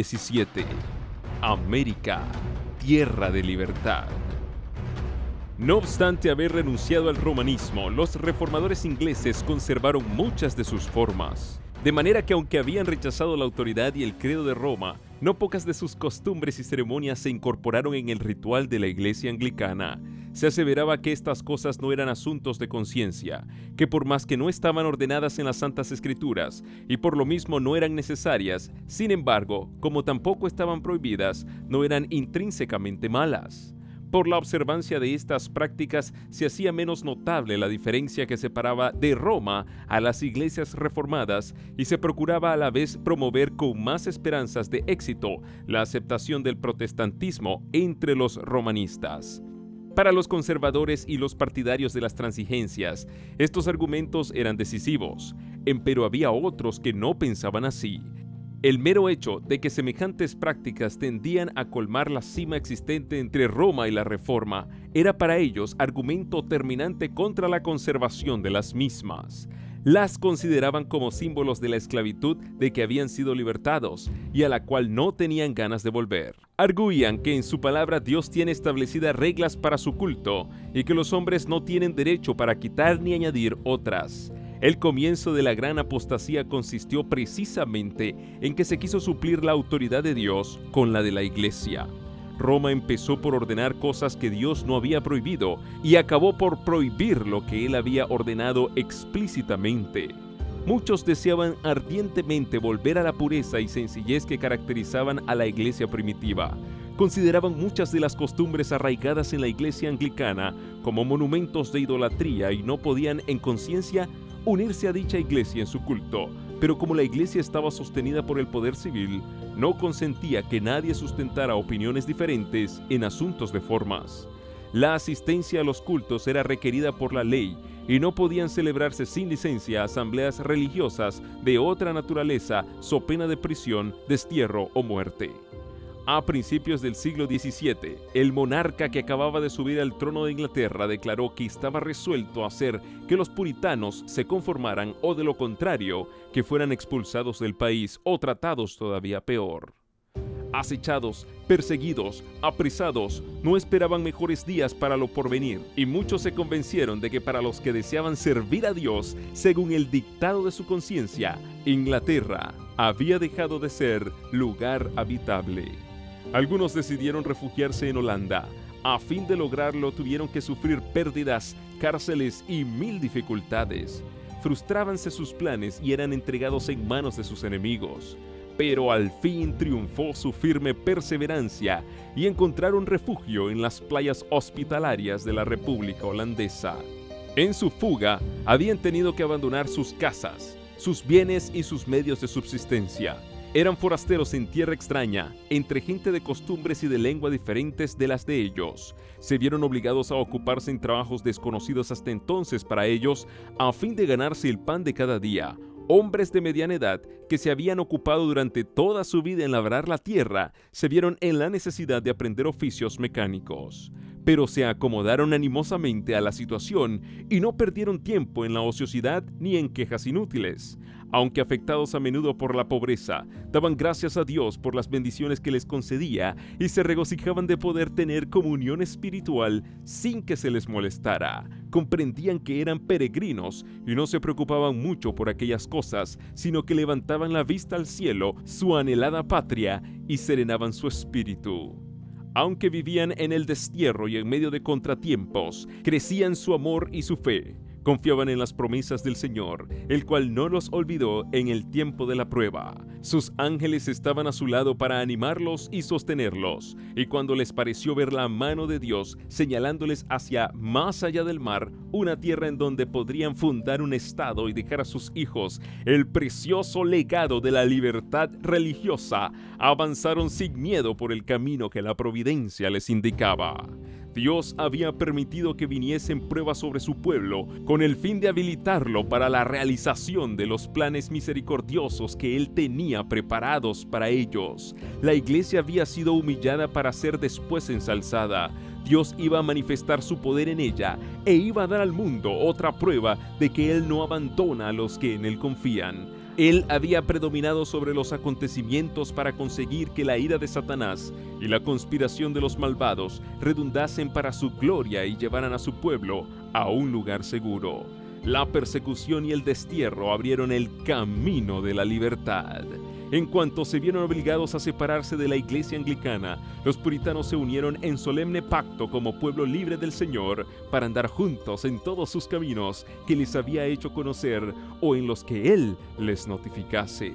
XVII. América, tierra de libertad. No obstante haber renunciado al romanismo, los reformadores ingleses conservaron muchas de sus formas. De manera que aunque habían rechazado la autoridad y el credo de Roma, no pocas de sus costumbres y ceremonias se incorporaron en el ritual de la iglesia anglicana. Se aseveraba que estas cosas no eran asuntos de conciencia, que por más que no estaban ordenadas en las Santas Escrituras y por lo mismo no eran necesarias, sin embargo, como tampoco estaban prohibidas, no eran intrínsecamente malas. Por la observancia de estas prácticas se hacía menos notable la diferencia que separaba de Roma a las iglesias reformadas y se procuraba a la vez promover con más esperanzas de éxito la aceptación del protestantismo entre los romanistas. Para los conservadores y los partidarios de las transigencias, estos argumentos eran decisivos, empero había otros que no pensaban así. El mero hecho de que semejantes prácticas tendían a colmar la cima existente entre Roma y la Reforma era para ellos argumento terminante contra la conservación de las mismas. Las consideraban como símbolos de la esclavitud de que habían sido libertados y a la cual no tenían ganas de volver. Arguían que en su palabra Dios tiene establecidas reglas para su culto y que los hombres no tienen derecho para quitar ni añadir otras. El comienzo de la gran apostasía consistió precisamente en que se quiso suplir la autoridad de Dios con la de la Iglesia. Roma empezó por ordenar cosas que Dios no había prohibido y acabó por prohibir lo que Él había ordenado explícitamente. Muchos deseaban ardientemente volver a la pureza y sencillez que caracterizaban a la iglesia primitiva. Consideraban muchas de las costumbres arraigadas en la iglesia anglicana como monumentos de idolatría y no podían en conciencia unirse a dicha iglesia en su culto, pero como la iglesia estaba sostenida por el poder civil, no consentía que nadie sustentara opiniones diferentes en asuntos de formas. La asistencia a los cultos era requerida por la ley y no podían celebrarse sin licencia asambleas religiosas de otra naturaleza, so pena de prisión, destierro o muerte. A principios del siglo XVII, el monarca que acababa de subir al trono de Inglaterra declaró que estaba resuelto a hacer que los puritanos se conformaran o de lo contrario, que fueran expulsados del país o tratados todavía peor. Acechados, perseguidos, apresados, no esperaban mejores días para lo porvenir, y muchos se convencieron de que para los que deseaban servir a Dios, según el dictado de su conciencia, Inglaterra había dejado de ser lugar habitable. Algunos decidieron refugiarse en Holanda. A fin de lograrlo tuvieron que sufrir pérdidas, cárceles y mil dificultades. Frustrábanse sus planes y eran entregados en manos de sus enemigos. Pero al fin triunfó su firme perseverancia y encontraron refugio en las playas hospitalarias de la República Holandesa. En su fuga, habían tenido que abandonar sus casas, sus bienes y sus medios de subsistencia. Eran forasteros en tierra extraña, entre gente de costumbres y de lengua diferentes de las de ellos. Se vieron obligados a ocuparse en trabajos desconocidos hasta entonces para ellos, a fin de ganarse el pan de cada día. Hombres de mediana edad que se habían ocupado durante toda su vida en labrar la tierra, se vieron en la necesidad de aprender oficios mecánicos. Pero se acomodaron animosamente a la situación y no perdieron tiempo en la ociosidad ni en quejas inútiles. Aunque afectados a menudo por la pobreza, daban gracias a Dios por las bendiciones que les concedía y se regocijaban de poder tener comunión espiritual sin que se les molestara. Comprendían que eran peregrinos y no se preocupaban mucho por aquellas cosas, sino que levantaban la vista al cielo, su anhelada patria, y serenaban su espíritu. Aunque vivían en el destierro y en medio de contratiempos, crecían su amor y su fe. Confiaban en las promesas del Señor, el cual no los olvidó en el tiempo de la prueba. Sus ángeles estaban a su lado para animarlos y sostenerlos, y cuando les pareció ver la mano de Dios señalándoles hacia más allá del mar, una tierra en donde podrían fundar un estado y dejar a sus hijos el precioso legado de la libertad religiosa, avanzaron sin miedo por el camino que la providencia les indicaba. Dios había permitido que viniesen pruebas sobre su pueblo con el fin de habilitarlo para la realización de los planes misericordiosos que Él tenía preparados para ellos. La iglesia había sido humillada para ser después ensalzada. Dios iba a manifestar su poder en ella e iba a dar al mundo otra prueba de que Él no abandona a los que en Él confían. Él había predominado sobre los acontecimientos para conseguir que la ira de Satanás y la conspiración de los malvados redundasen para su gloria y llevaran a su pueblo a un lugar seguro. La persecución y el destierro abrieron el camino de la libertad. En cuanto se vieron obligados a separarse de la iglesia anglicana, los puritanos se unieron en solemne pacto como pueblo libre del Señor para andar juntos en todos sus caminos que les había hecho conocer o en los que Él les notificase.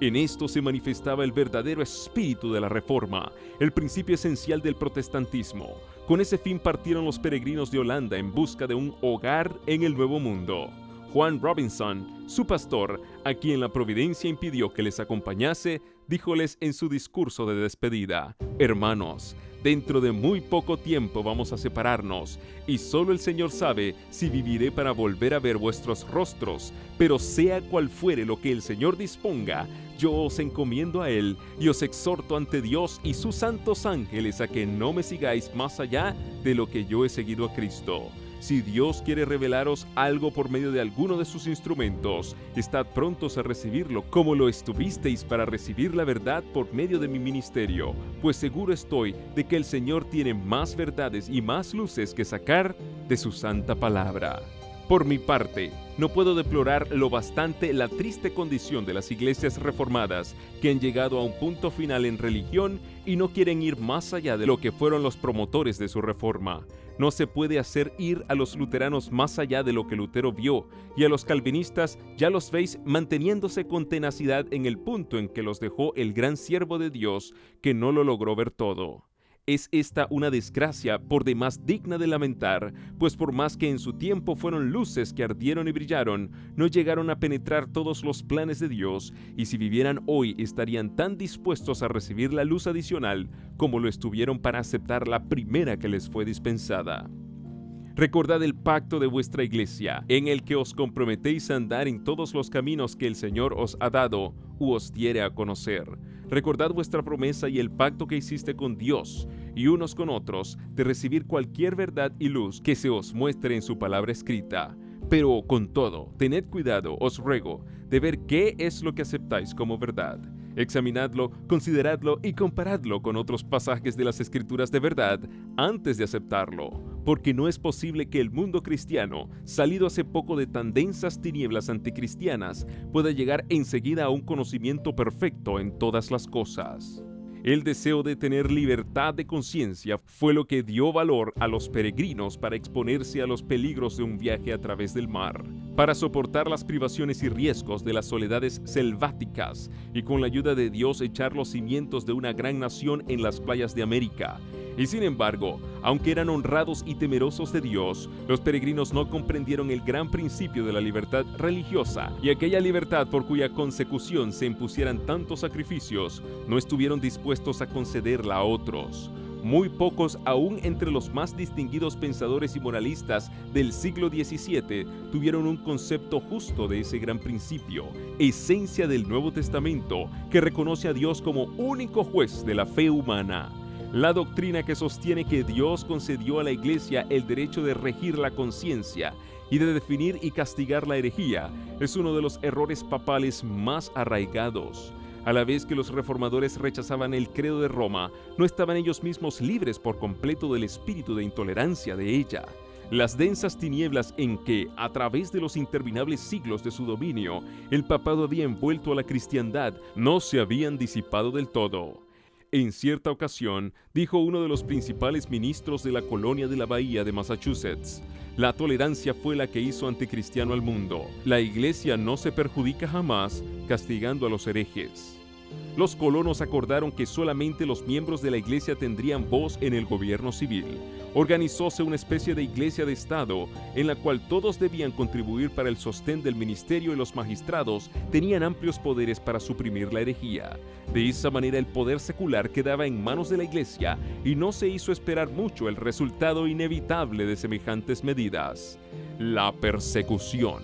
En esto se manifestaba el verdadero espíritu de la Reforma, el principio esencial del protestantismo. Con ese fin partieron los peregrinos de Holanda en busca de un hogar en el Nuevo Mundo. Juan Robinson, su pastor, a quien la providencia impidió que les acompañase, díjoles en su discurso de despedida: «Hermanos, dentro de muy poco tiempo vamos a separarnos, y solo el Señor sabe si viviré para volver a ver vuestros rostros, pero sea cual fuere lo que el Señor disponga, yo os encomiendo a Él y os exhorto ante Dios y sus santos ángeles a que no me sigáis más allá de lo que yo he seguido a Cristo. Si Dios quiere revelaros algo por medio de alguno de sus instrumentos, estad prontos a recibirlo, como lo estuvisteis para recibir la verdad por medio de mi ministerio, pues seguro estoy de que el Señor tiene más verdades y más luces que sacar de su santa palabra». Por mi parte, no puedo deplorar lo bastante la triste condición de las iglesias reformadas que han llegado a un punto final en religión y no quieren ir más allá de lo que fueron los promotores de su reforma. No se puede hacer ir a los luteranos más allá de lo que Lutero vio, y a los calvinistas ya los veis manteniéndose con tenacidad en el punto en que los dejó el gran siervo de Dios, que no lo logró ver todo. Es esta una desgracia por demás digna de lamentar, pues por más que en su tiempo fueron luces que ardieron y brillaron, no llegaron a penetrar todos los planes de Dios, y si vivieran hoy estarían tan dispuestos a recibir la luz adicional como lo estuvieron para aceptar la primera que les fue dispensada. Recordad el pacto de vuestra iglesia, en el que os comprometéis a andar en todos los caminos que el Señor os ha dado u os diere a conocer. Recordad vuestra promesa y el pacto que hiciste con Dios y unos con otros de recibir cualquier verdad y luz que se os muestre en su palabra escrita. Pero con todo, tened cuidado, os ruego, de ver qué es lo que aceptáis como verdad. Examinadlo, consideradlo y comparadlo con otros pasajes de las Escrituras de verdad antes de aceptarlo, porque no es posible que el mundo cristiano, salido hace poco de tan densas tinieblas anticristianas, pueda llegar enseguida a un conocimiento perfecto en todas las cosas. El deseo de tener libertad de conciencia fue lo que dio valor a los peregrinos para exponerse a los peligros de un viaje a través del mar, para soportar las privaciones y riesgos de las soledades selváticas y con la ayuda de Dios echar los cimientos de una gran nación en las playas de América. Y sin embargo, aunque eran honrados y temerosos de Dios, los peregrinos no comprendieron el gran principio de la libertad religiosa, y aquella libertad por cuya consecución se impusieran tantos sacrificios, no estuvieron dispuestos a concederla a otros. Muy pocos, aún entre los más distinguidos pensadores y moralistas del siglo XVII, tuvieron un concepto justo de ese gran principio, esencia del Nuevo Testamento, que reconoce a Dios como único juez de la fe humana. La doctrina que sostiene que Dios concedió a la Iglesia el derecho de regir la conciencia y de definir y castigar la herejía es uno de los errores papales más arraigados. A la vez que los reformadores rechazaban el credo de Roma, no estaban ellos mismos libres por completo del espíritu de intolerancia de ella. Las densas tinieblas en que, a través de los interminables siglos de su dominio, el papado había envuelto a la cristiandad, no se habían disipado del todo. En cierta ocasión, dijo uno de los principales ministros de la colonia de la Bahía de Massachusetts: «La tolerancia fue la que hizo anticristiano al mundo. La Iglesia no se perjudica jamás castigando a los herejes». Los colonos acordaron que solamente los miembros de la Iglesia tendrían voz en el gobierno civil. Organizóse una especie de iglesia de Estado en la cual todos debían contribuir para el sostén del ministerio y los magistrados tenían amplios poderes para suprimir la herejía. De esa manera el poder secular quedaba en manos de la Iglesia y no se hizo esperar mucho el resultado inevitable de semejantes medidas: la persecución.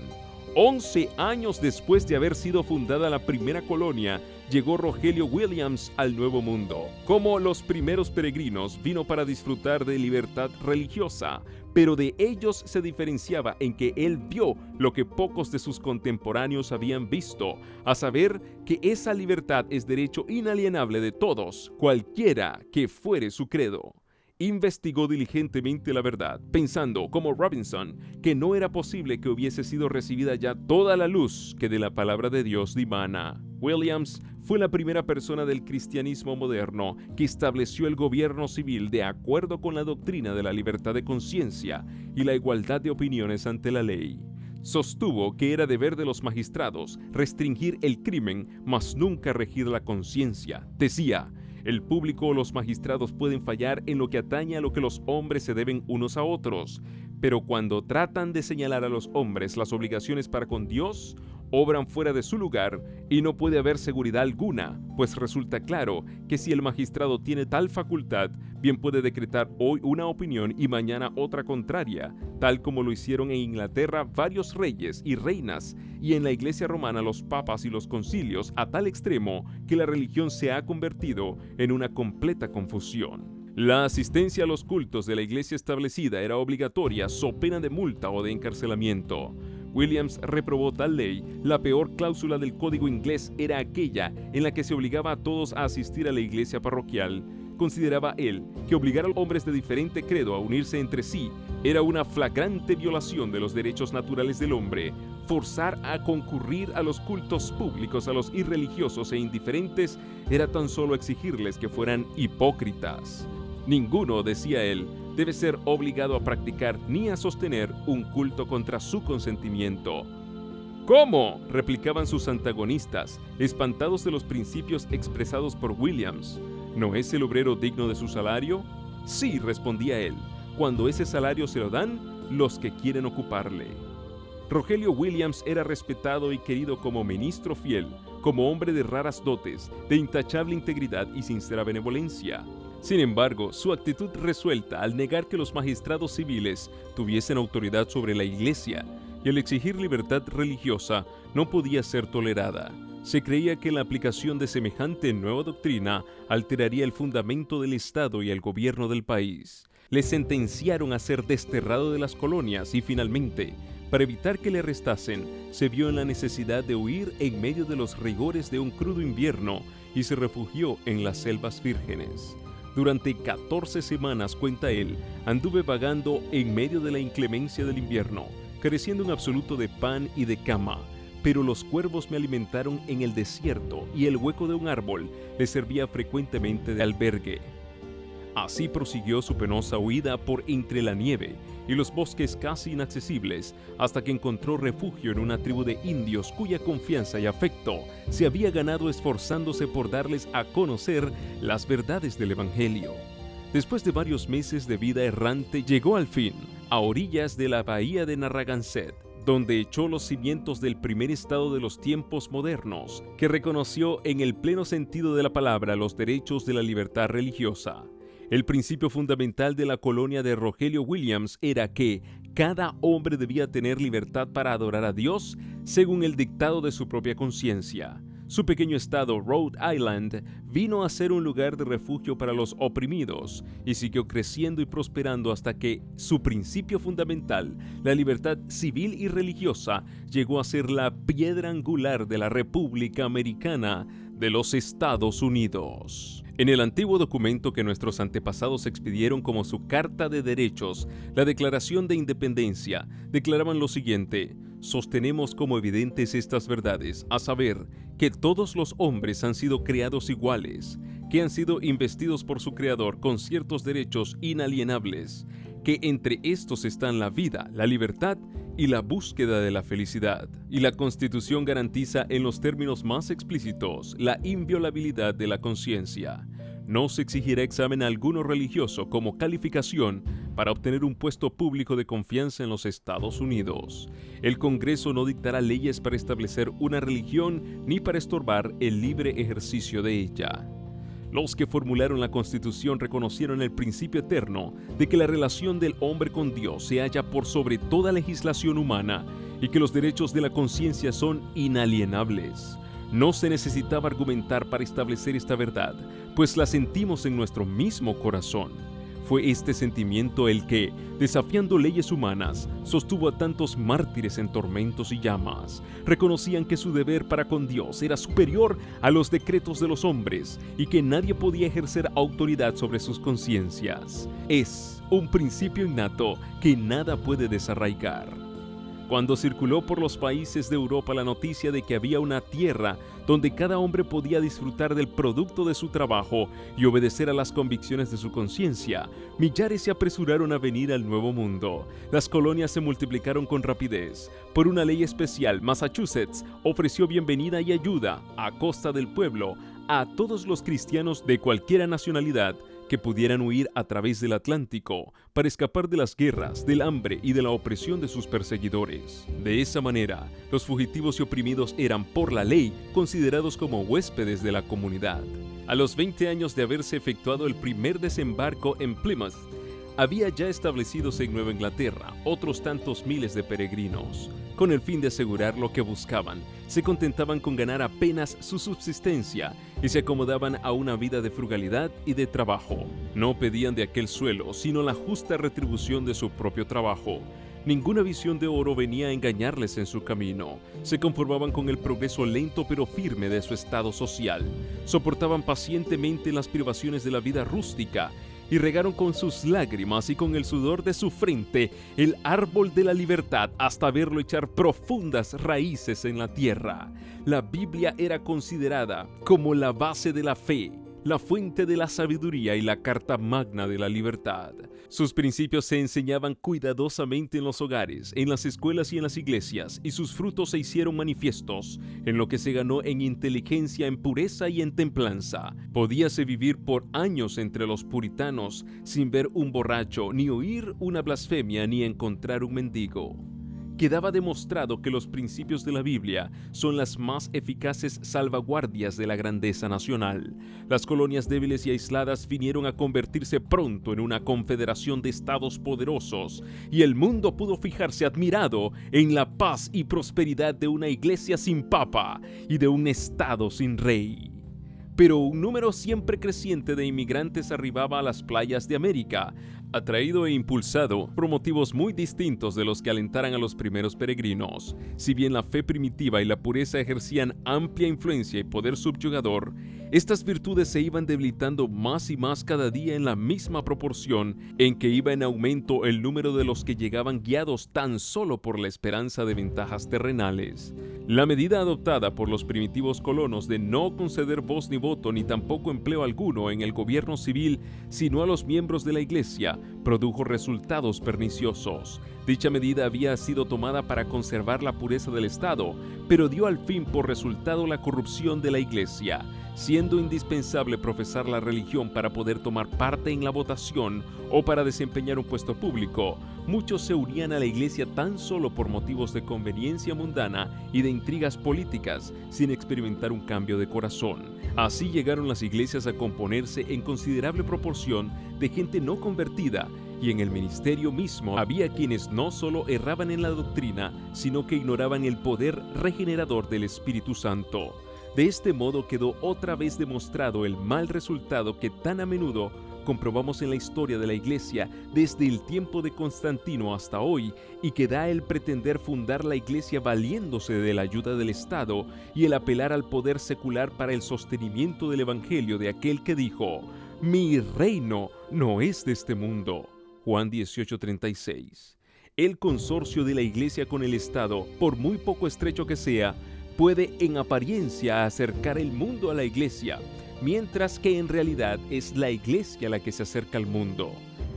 11 años después de haber sido fundada la primera colonia, llegó Rogelio Williams al Nuevo Mundo. Como los primeros peregrinos, vino para disfrutar de libertad religiosa, pero de ellos se diferenciaba en que él vio lo que pocos de sus contemporáneos habían visto, a saber que esa libertad es derecho inalienable de todos, cualquiera que fuere su credo. Investigó diligentemente la verdad, pensando, como Robinson, que no era posible que hubiese sido recibida ya toda la luz que de la palabra de Dios dimana. Williams fue la primera persona del cristianismo moderno que estableció el gobierno civil de acuerdo con la doctrina de la libertad de conciencia y la igualdad de opiniones ante la ley. Sostuvo que era deber de los magistrados restringir el crimen, mas nunca regir la conciencia. Decía: el público o los magistrados pueden fallar en lo que atañe a lo que los hombres se deben unos a otros, pero cuando tratan de señalar a los hombres las obligaciones para con Dios, obran fuera de su lugar y no puede haber seguridad alguna, pues resulta claro que si el magistrado tiene tal facultad, bien puede decretar hoy una opinión y mañana otra contraria, tal como lo hicieron en Inglaterra varios reyes y reinas, y en la Iglesia romana los papas y los concilios, a tal extremo que la religión se ha convertido en una completa confusión. La asistencia a los cultos de la iglesia establecida era obligatoria, so pena de multa o de encarcelamiento. Williams reprobó tal ley. La peor cláusula del código inglés era aquella en la que se obligaba a todos a asistir a la iglesia parroquial. Consideraba él que obligar a hombres de diferente credo a unirse entre sí era una flagrante violación de los derechos naturales del hombre. Forzar a concurrir a los cultos públicos a los irreligiosos e indiferentes era tan solo exigirles que fueran hipócritas. Ninguno, decía él, debe ser obligado a practicar ni a sostener un culto contra su consentimiento. ¿Cómo?, replicaban sus antagonistas, espantados de los principios expresados por Williams. ¿No es el obrero digno de su salario? Sí, respondía él, cuando ese salario se lo dan los que quieren ocuparle. Rogelio Williams era respetado y querido como ministro fiel, como hombre de raras dotes, de intachable integridad y sincera benevolencia. Sin embargo, su actitud resuelta al negar que los magistrados civiles tuviesen autoridad sobre la Iglesia y al exigir libertad religiosa no podía ser tolerada. Se creía que la aplicación de semejante nueva doctrina alteraría el fundamento del Estado y el gobierno del país. Le sentenciaron a ser desterrado de las colonias y finalmente, para evitar que le arrestasen, se vio en la necesidad de huir en medio de los rigores de un crudo invierno y se refugió en las selvas vírgenes. Durante 14 semanas, cuenta él, anduve vagando en medio de la inclemencia del invierno, careciendo en absoluto de pan y de cama, pero los cuervos me alimentaron en el desierto y el hueco de un árbol le servía frecuentemente de albergue. Así prosiguió su penosa huida por entre la nieve y los bosques casi inaccesibles, hasta que encontró refugio en una tribu de indios cuya confianza y afecto se había ganado esforzándose por darles a conocer las verdades del Evangelio. Después de varios meses de vida errante, llegó al fin a orillas de la bahía de Narragansett, donde echó los cimientos del primer estado de los tiempos modernos, que reconoció en el pleno sentido de la palabra los derechos de la libertad religiosa. El principio fundamental de la colonia de Rogelio Williams era que cada hombre debía tener libertad para adorar a Dios según el dictado de su propia conciencia. Su pequeño estado, Rhode Island, vino a ser un lugar de refugio para los oprimidos y siguió creciendo y prosperando hasta que su principio fundamental, la libertad civil y religiosa, llegó a ser la piedra angular de la República Americana de los Estados Unidos. En el antiguo documento que nuestros antepasados expidieron como su Carta de Derechos, la Declaración de Independencia, declaraban lo siguiente: sostenemos como evidentes estas verdades, a saber, que todos los hombres han sido creados iguales, que han sido investidos por su Creador con ciertos derechos inalienables, que entre estos están la vida, la libertad y la búsqueda de la felicidad. Y la Constitución garantiza en los términos más explícitos la inviolabilidad de la conciencia. No se exigirá examen alguno religioso como calificación para obtener un puesto público de confianza en los Estados Unidos. El Congreso no dictará leyes para establecer una religión ni para estorbar el libre ejercicio de ella. Los que formularon la Constitución reconocieron el principio eterno de que la relación del hombre con Dios se halla por sobre toda legislación humana y que los derechos de la conciencia son inalienables. No se necesitaba argumentar para establecer esta verdad, pues la sentimos en nuestro mismo corazón. Fue este sentimiento el que, desafiando leyes humanas, sostuvo a tantos mártires en tormentos y llamas. Reconocían que su deber para con Dios era superior a los decretos de los hombres y que nadie podía ejercer autoridad sobre sus conciencias. Es un principio innato que nada puede desarraigar. Cuando circuló por los países de Europa la noticia de que había una tierra donde cada hombre podía disfrutar del producto de su trabajo y obedecer a las convicciones de su conciencia, millares se apresuraron a venir al Nuevo Mundo. Las colonias se multiplicaron con rapidez. Por una ley especial, Massachusetts ofreció bienvenida y ayuda, a costa del pueblo, a todos los cristianos de cualquier nacionalidad que pudieran huir a través del Atlántico para escapar de las guerras, del hambre y de la opresión de sus perseguidores. De esa manera, los fugitivos y oprimidos eran, por la ley, considerados como huéspedes de la comunidad. A los 20 años de haberse efectuado el primer desembarco en Plymouth, había ya establecidos en Nueva Inglaterra otros tantos miles de peregrinos. Con el fin de asegurar lo que buscaban, se contentaban con ganar apenas su subsistencia y se acomodaban a una vida de frugalidad y de trabajo. No pedían de aquel suelo, sino la justa retribución de su propio trabajo. Ninguna visión de oro venía a engañarles en su camino. Se conformaban con el progreso lento pero firme de su estado social. Soportaban pacientemente las privaciones de la vida rústica y regaron con sus lágrimas y con el sudor de su frente el árbol de la libertad hasta verlo echar profundas raíces en la tierra. La Biblia era considerada como la base de la fe, la fuente de la sabiduría y la carta magna de la libertad. Sus principios se enseñaban cuidadosamente en los hogares, en las escuelas y en las iglesias, y sus frutos se hicieron manifiestos en lo que se ganó en inteligencia, en pureza y en templanza. Podíase vivir por años entre los puritanos sin ver un borracho, ni oír una blasfemia, ni encontrar un mendigo. Quedaba demostrado que los principios de la Biblia son las más eficaces salvaguardias de la grandeza nacional. Las colonias débiles y aisladas vinieron a convertirse pronto en una confederación de estados poderosos, y el mundo pudo fijarse admirado en la paz y prosperidad de una iglesia sin papa y de un estado sin rey. Pero un número siempre creciente de inmigrantes arribaba a las playas de América, atraído e impulsado por motivos muy distintos de los que alentaran a los primeros peregrinos. Si bien la fe primitiva y la pureza ejercían amplia influencia y poder subyugador, estas virtudes se iban debilitando más y más cada día en la misma proporción en que iba en aumento el número de los que llegaban guiados tan solo por la esperanza de ventajas terrenales. La medida adoptada por los primitivos colonos de no conceder voz ni voto ni tampoco empleo alguno en el gobierno civil, sino a los miembros de la iglesia, produjo resultados perniciosos. Dicha medida había sido tomada para conservar la pureza del Estado, pero dio al fin por resultado la corrupción de la iglesia. Siendo indispensable profesar la religión para poder tomar parte en la votación o para desempeñar un puesto público, muchos se unían a la iglesia tan solo por motivos de conveniencia mundana y de intrigas políticas, sin experimentar un cambio de corazón. Así llegaron las iglesias a componerse en considerable proporción de gente no convertida, y en el ministerio mismo había quienes no solo erraban en la doctrina, sino que ignoraban el poder regenerador del Espíritu Santo. De este modo quedó otra vez demostrado el mal resultado que tan a menudo comprobamos en la historia de la Iglesia desde el tiempo de Constantino hasta hoy, y que da el pretender fundar la Iglesia valiéndose de la ayuda del Estado y el apelar al poder secular para el sostenimiento del Evangelio de aquel que dijo: «Mi reino no es de este mundo». Juan 18:36. El consorcio de la Iglesia con el Estado, por muy poco estrecho que sea, puede en apariencia acercar el mundo a la Iglesia, mientras que en realidad es la Iglesia la que se acerca al mundo.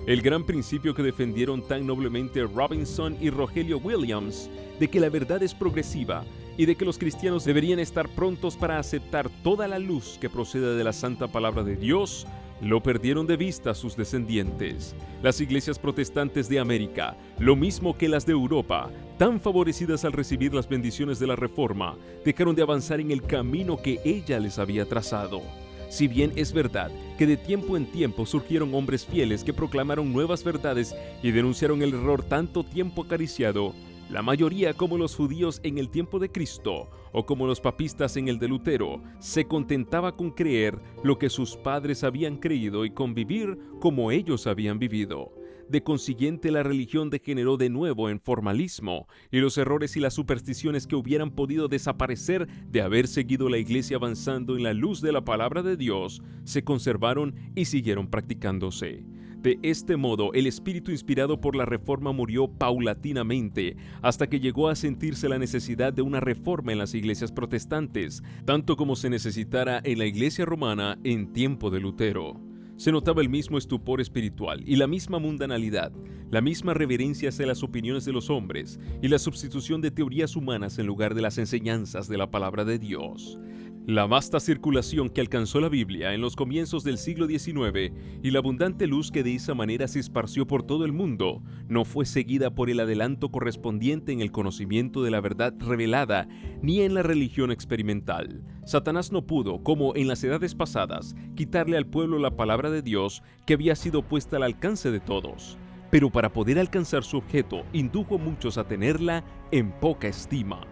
El gran principio que defendieron tan noblemente Robinson y Rogelio Williams, de que la verdad es progresiva y de que los cristianos deberían estar prontos para aceptar toda la luz que proceda de la santa palabra de Dios, lo perdieron de vista sus descendientes. Las iglesias protestantes de América, lo mismo que las de Europa, tan favorecidas al recibir las bendiciones de la Reforma, dejaron de avanzar en el camino que ella les había trazado. Si bien es verdad que de tiempo en tiempo surgieron hombres fieles que proclamaron nuevas verdades y denunciaron el error tanto tiempo acariciado, La mayoría, como los judíos en el tiempo de Cristo, o como los papistas en el de Lutero, se contentaba con creer lo que sus padres habían creído y convivir como ellos habían vivido. De consiguiente, la religión degeneró de nuevo en formalismo, y los errores y las supersticiones que hubieran podido desaparecer de haber seguido la Iglesia avanzando en la luz de la palabra de Dios, se conservaron y siguieron practicándose. De este modo, el espíritu inspirado por la Reforma murió paulatinamente, hasta que llegó a sentirse la necesidad de una reforma en las iglesias protestantes, tanto como se necesitara en la Iglesia romana en tiempo de Lutero. Se notaba el mismo estupor espiritual y la misma mundanalidad, la misma reverencia hacia las opiniones de los hombres y la sustitución de teorías humanas en lugar de las enseñanzas de la palabra de Dios. La vasta circulación que alcanzó la Biblia en los comienzos del siglo XIX y la abundante luz que de esa manera se esparció por todo el mundo no fue seguida por el adelanto correspondiente en el conocimiento de la verdad revelada ni en la religión experimental. Satanás no pudo, como en las edades pasadas, quitarle al pueblo la palabra de Dios que había sido puesta al alcance de todos. Pero para poder alcanzar su objeto, indujo a muchos a tenerla en poca estima.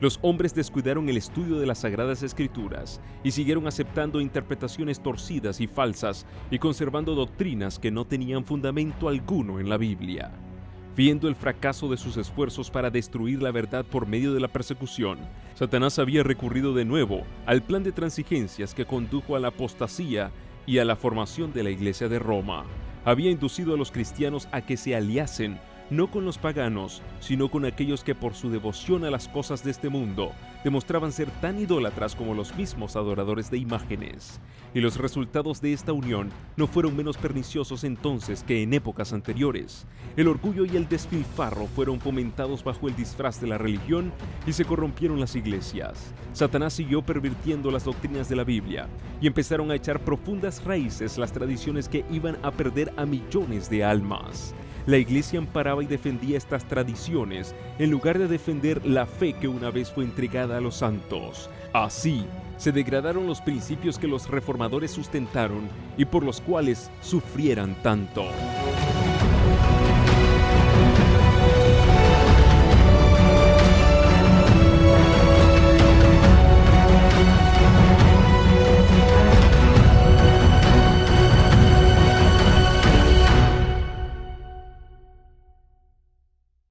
Los hombres descuidaron el estudio de las Sagradas Escrituras y siguieron aceptando interpretaciones torcidas y falsas y conservando doctrinas que no tenían fundamento alguno en la Biblia. Viendo el fracaso de sus esfuerzos para destruir la verdad por medio de la persecución, Satanás había recurrido de nuevo al plan de transigencias que condujo a la apostasía y a la formación de la Iglesia de Roma. Había inducido a los cristianos a que se aliasen no con los paganos, sino con aquellos que por su devoción a las cosas de este mundo demostraban ser tan idólatras como los mismos adoradores de imágenes. Y los resultados de esta unión no fueron menos perniciosos entonces que en épocas anteriores. El orgullo y el despilfarro fueron fomentados bajo el disfraz de la religión y se corrompieron las iglesias. Satanás siguió pervirtiendo las doctrinas de la Biblia y empezaron a echar profundas raíces las tradiciones que iban a perder a millones de almas. La iglesia amparaba y defendía estas tradiciones en lugar de defender la fe que una vez fue entregada a los santos. Así, se degradaron los principios que los reformadores sustentaron y por los cuales sufrieran tanto.